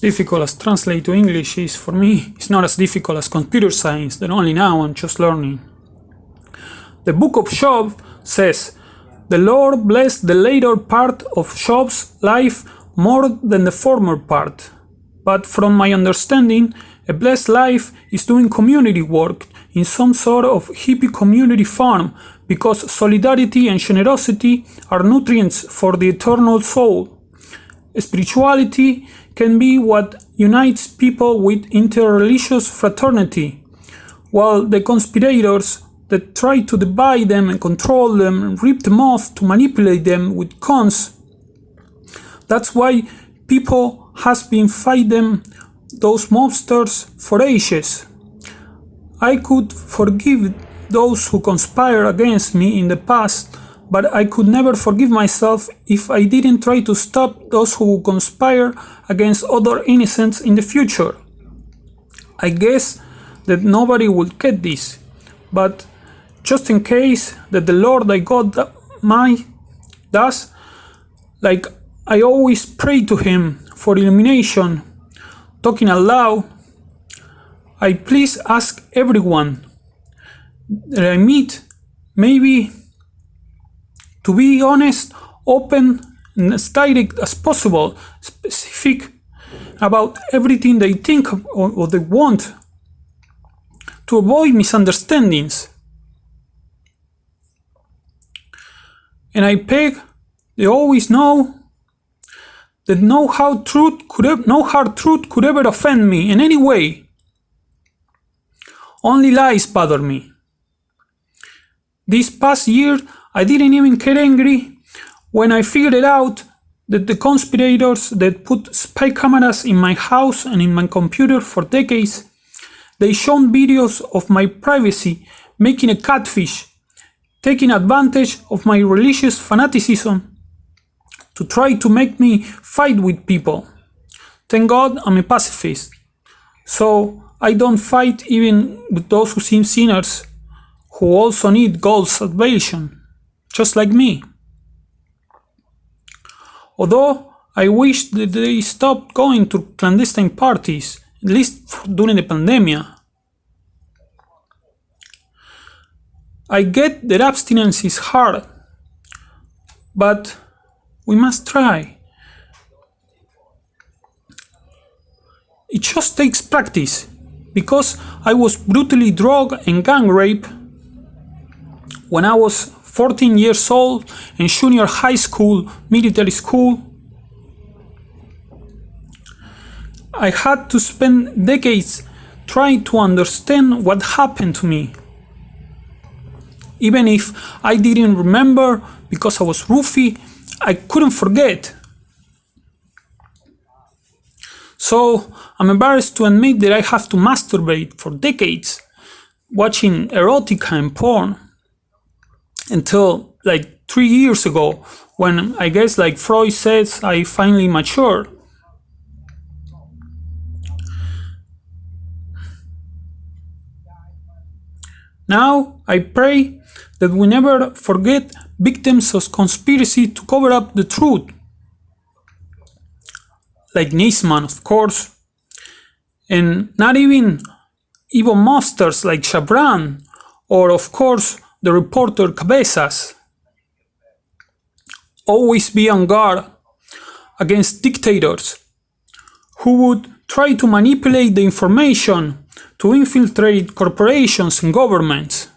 difficult as translate to English is, for me, it's not as difficult as computer science that only now I'm just learning. The book of Job says, "The Lord blessed the later part of Job's life more than the former part. But from my understanding, a blessed life is doing community work in some sort of hippie community farm, because solidarity and generosity are nutrients for the eternal soul. Spirituality can be what unites people with interreligious fraternity, while the conspirators that try to divide them and control them and rip them off to manipulate them with cons. That's why people has been fighting those monsters for ages. I could forgive those who conspire against me in the past, but I could never forgive myself if I didn't try to stop those who conspire against other innocents in the future. I guess that nobody will get this, but just in case that the Lord thy God does, like I always pray to him for illumination, talking aloud, I please ask everyone that I meet, maybe to be honest, open, and as direct as possible, specific about everything they think or they want, to avoid misunderstandings. And I beg they always know that no hard truth could ever offend me in any way. Only lies bother me. This past year, I didn't even get angry when I figured out that the conspirators that put spy cameras in my house and in my computer for decades, they shown videos of my privacy making a catfish, taking advantage of my religious fanaticism to try to make me fight with people. Thank God I'm a pacifist, so I don't fight even with those who seem sinners, who also need God's salvation, just like me. Although I wish that they stopped going to clandestine parties, at least during the pandemic. I get that abstinence is hard, but we must try. It just takes practice, because I was brutally drugged and gang raped when I was 14 years old in junior high school, military school. I had to spend decades trying to understand what happened to me. Even if I didn't remember because I was roofy, I couldn't forget. So I'm embarrassed to admit that I have to masturbate for decades, watching erotica and porn, until like 3 years ago, when I guess like Freud says, I finally matured. Now I pray that we never forget victims of conspiracy to cover up the truth, like Nisman, of course, and not even evil monsters like Chabran, or of course the reporter Cabezas. Always be on guard against dictators who would try to manipulate the information to infiltrate corporations and governments.